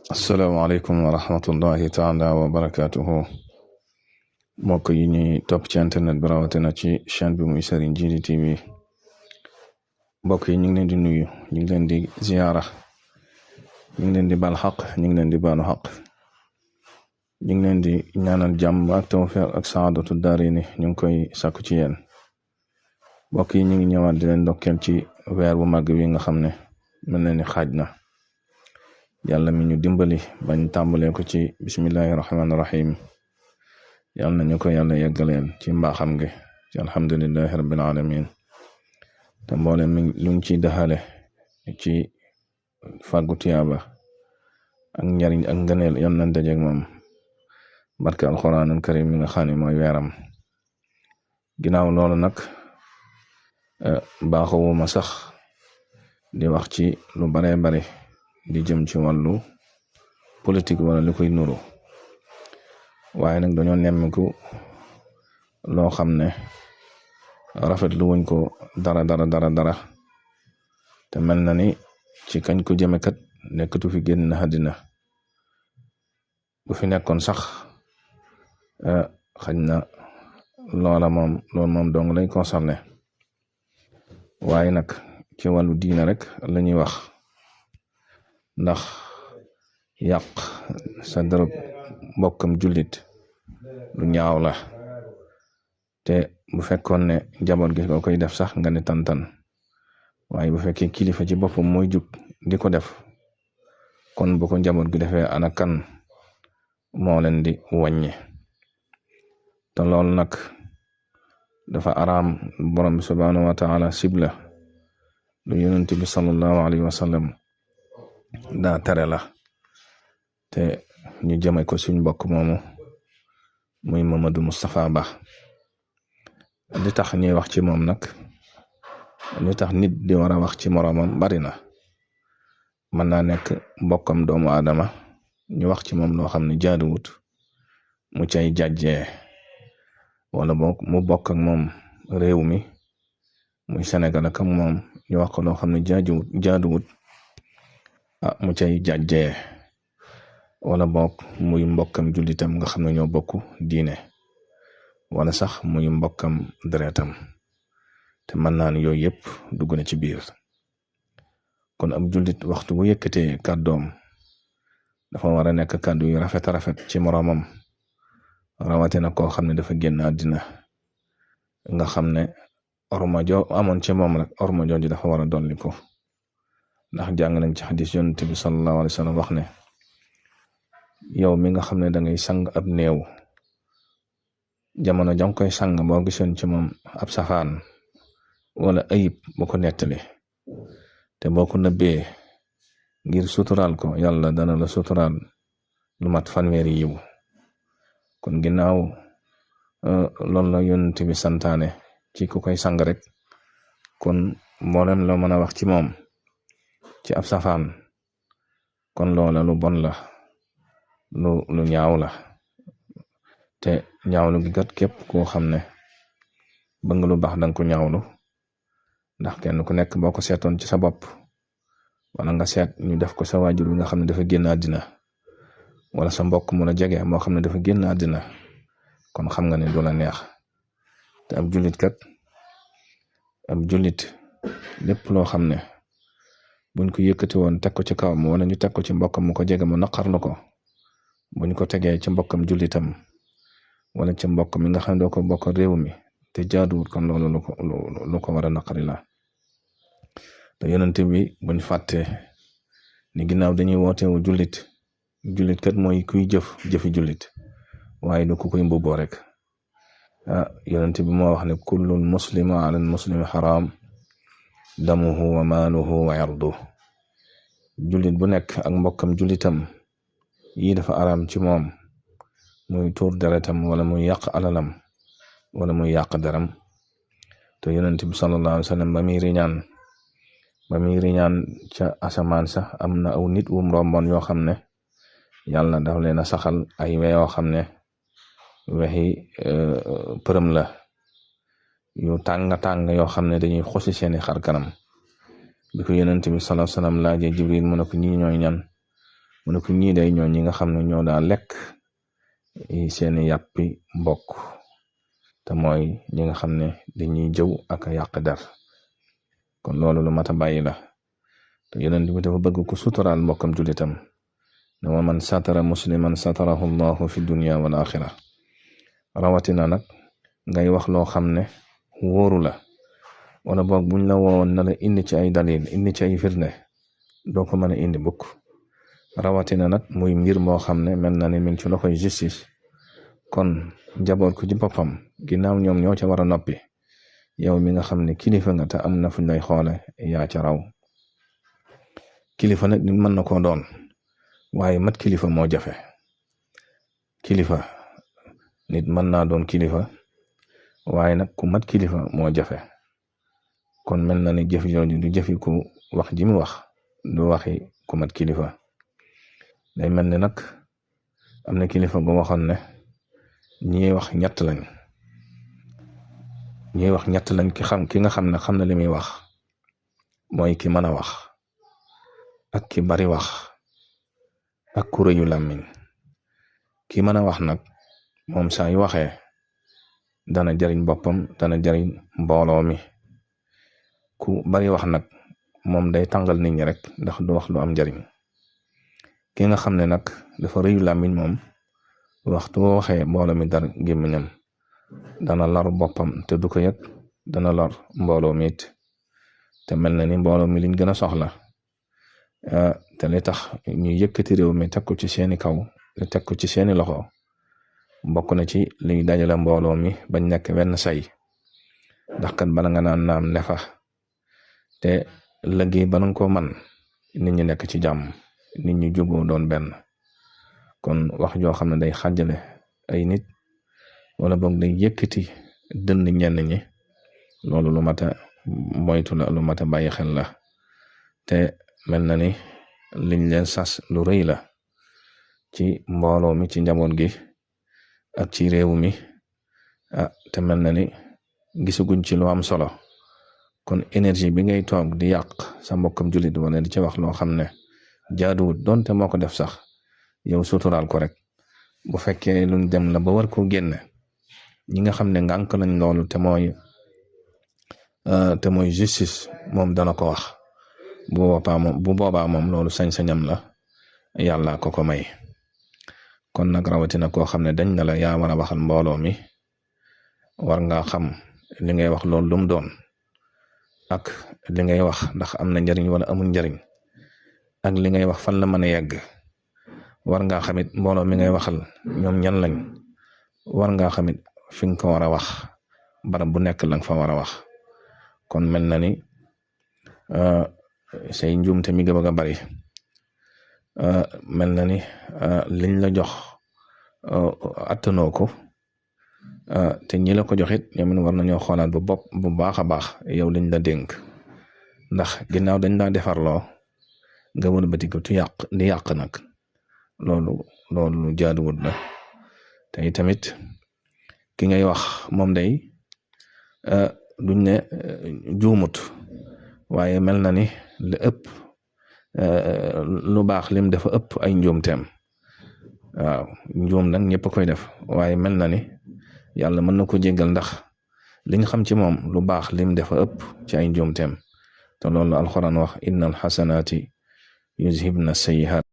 asalaamaaleykum wa rahmatullahi taala wa barakaatuhu mbokk yi ñuy topp ci internet bi rawatina ci chaîne bi muy Serigne Djily TV mbokk yi ñu ngi leen di nuyu ñu ngi leen di ziyaara ñu ngi leen di bal xaq ñu ngi leen di baalu xaq ñu ngi leen di ñaanal jàmm ak tawfiq ak saadatu daarayni ñu ngi koy sàkku ci yéen mbokk yi ñu ngi ñëwaat di leen ndokkeel ci weer bu màgg wi nga xam ne mel na ni xaaj na yàlla mi ñu dimbali bañ tàmbalee ko ci bismillahi rahmaani rahim yàlla nañu ko yàlla yeggaleen ci mbaaxam gi ci alhamdulillahi rabbil alamin te mboolem mi luñ ci daxale ci fàggu tiyaaba ak njariñ ak ngëneel yal nañ dajeek moom barke alquranul karim mi nga xam ne mooy weeram ginnaaw loolu nag baaxawuma sax di wax ci lu baree bare di jëm ci wàllu politique wala li koy nuru waaye nag dañoo nemmiku loo xam ne rafetlu wuñ ko dara te mel na ni ci kañ ko jëme kat nekkatu fi génn na àddina bu fi nekkoon sax xañ na loolu moom dong lay concerné waaye nag ci wàllu diina rek la ñuy wax ndax yàq sa dërëb mbokkam jullit lu ñaaw la te bu fekkoon ne njaboot gi ko koy def sax nga ne tantan waaye bu fekkee kilifa ci boppam mooy jug di ko def kon bu ko njaboot gi defee ana kan moo leen di wàññi te loolu nag dafa araam borom bi subhanahu wa taala sibla lu yonent bi sallallahu alayhi wa sallam daa tere la te ñu jëme ko suñ mbokk moomu muy Mamadou Moustapha Ba li tax ñuy wax ci moom nag li tax nit di war a wax ci moroomam bari na mën naa nekk mbokkam doomu aadama ñu wax ci moom loo xam ne jaaduwut mu cay jàjjee wala mu bokk ak moom réew mi muy Sénégal ak moom ñu wax ko loo xam ne jaaduwut mu cay jàjjee wala bokk muy mbokkam jullitam nga xam ne ñoo bokk diine wala sax muy mbokkam deretam te mën naa ne yooyu yëpp dugg na ci biir kon ab jullit waxtu bu yëkkatee kàddoom dafa war a nekk kàddu yu rafet ci moroomam rawatina koo xam ne dafa génn àddina nga xam ne orma joo amoon ci moom rek orma jooju dafa war a dolli ko ndax jàng nañ ci xadis yonent bi sallallahu alayhi wa sallam wax ne yow mi nga xam ne da ngay sang ab néew jamono jang koy sang boo gisoon ci moom ab safaan wala ayib bu ko nettali te boo ko nëbbee ngir suturaal ko yàlla dana la suturaal lu mat fanweeri yiw kon ginnaaw loolu la yonent bi santaane ci ku koy sang rek kon mboolem la mën a wax ci moom ci ab safaan kon loola lu bon la lu ñaaw la te ñaawlu gi kat képp koo xam ne bëgg nga lu baax danga ko ñaawlu ndax kenn ku nekk boo ko seetoon ci sa bopp wala nga seet ñu def ko sa waajur bi nga xam ne dafa génn àddina wala sa mbokk mu la jege moo xam ne dafa génn àddina kon xam nga ne du la neex te ab jullit lépp loo xam ne buñ ko yëkkati woon teg ko ci kawam wala ñu teg ko ci mbokkam mu ko jege mu naqarlu ko buñ ko tegee ci mbokkam jullitam wala ci mbokk mi nga xam ne doo ko bokk réew mi te jaaduwut kon loolu lu ko war a naqari la te yonent bi buñ fàtte ni ginnaaw dañuy wootewu jullit kat mooy kuy jëfi jullit waaye du ku koy mbubboo rek yonent bi moo wax ne kullul muslima ala muslimi xaraam damuhu wa maaluhu wa yarduhu jullit bu nekk ak mbokkam jullitam yi dafa araam ci moom muy tuur deretam wala muy yàq alalam wala muy yàq deram te yonent bi sallallahu alayhi wa sallam ba muy riñaan ca asamaan sax am na aw nit wum rombon yoo xam ne yàlla daf leen a saxal ay we yoo xam ne wexi përëm la yu tàng yoo xam ne dañuy xosi seeni xar kanam bi ko yonent bi sallallahu alayhi wa sallam laajee Jibril mu ne ko ñi ñooy ñan mu ne ko ñii day ñoo ñi nga xam ne ñoo daa lekk seeni yàppi mbokk te mooy ñi nga xam ne dañuy jëw ak a yàq der kon loolu lu mat a bàyyi la te yonent bi dafa bëgg ku suturaal mbokkam julitam ne wa man satara musliman satarahu llahu fi dunya wal axira rawatina nag ngay wax loo xam ne wóoru la wala boog buñ la woon na la indi ci ay dalil indi ci ay firnde doo ko mën a indi bukk rawatina nag muy mbir moo xam ne mel na ni mi ngi ci loxoy justice kon njaboot ko ci boppam ginnaaw ñoom ñoo ca war a noppi yow mi nga xam ne kilifa nga te am na fuñ lay xoole yaa ca raw kilifa nag nit mën na koo doon waaye mat kilifa moo jafe kilifa nit mën naa doon kilifa waaye nag ku mat kilifa moo jafe kon mel na ni jëf jooju du jëfi ku wax ji mu wax du waxi ku mat kilifa day mel ni nag am na kilifa gu waxoon ne ñi wax ñett lañ ki nga xam ne xam na li muy wax mooy ki mën a wax ak ki bari wax ak ku rëyu làmmiñ ki mën a wax nag moom saa yu waxee dana jariñ boppam dana jariñ mbooloo mi ku bari wax nag moom day tàngal nit ñi rek ndax du wax lu am njariñ ki nga xam ne nag dafa rëyu làmmiñ moom waxtu boo waxee mbooloo mi dar gémmiñam dana lor boppam te du ko yëg dana lor mbooloo mi it te mel na ni mbooloo mi liñ gën a soxla te li tax ñu yëkkati réew mi teg ko ci seeni kaw teg ko ci seeni loxo bokk na ci liy dajale mbooloo mi bañ nekk wenn say ndax kat bala nga naan naam ne fa te liggéey bala nga ko man nit ñi nekk ci jàmm nit ñi juboo doon benn kon wax joo xam ne day xàjjale ay nit wala boog day yëkkati dënn ñenn ñi loolu lu mat a moytu la lu mat a bàyyi xel la te mel na ni liñ leen sas lu rëy la ci mbooloo mi ci njaboot gi ak ci réew mi te mel na ni gisaguñ ci lu am solo kon énergie bi ngay toog di yàq sa mbokkam jullit wala di ci wax loo xam ne jaaduwut donte moo ko def sax yow suturaal ko rek bu fekkee luñ dem la ba war ko génne ñi nga xam ne ngànk nañ loolu te mooy justice moom dana ko wax bu boobaa moom loolu sañ-sañam la yàlla ko may kon nag rawatina koo xam ne dañ na la yaa war a waxal mbooloo mi war nga xam li ngay wax loolu lu mu doon ak li ngay wax ndax am na njariñ wala amul njariñ ak li ngay wax fan la mën a yegg war ngaa xamit mbooloo mi ngay waxal ñoom ñan lañ war ngaa xamit fi nga ko war a wax barab bu nekk la nga fa war a wax kon mel na ni say njuumte mi bëgg a bari mel na ni liñ la jox attanoo ko te ñi la ko joxit ñoom war nañoo xoolaat bu baax a baax yow liñ la dénk ndax ginnaaw dañ laa defarloo nga wër bati ko di yàq nag loolu jaaduwut la te tamit ki ngay wax moom day duñ ne juumut waaye mel na ni li ëpp lu baax lim dafa ëpp ay njuumteem waaw njuum nag ñëpp koy def waaye mel na ni yàlla mën na ko jéggal ndax liñ xam ci moom lu baax lim dafa ëpp ci ay njuumteem te loolu alxuraan wax innal xasanaati yuzhibna sayyi'aat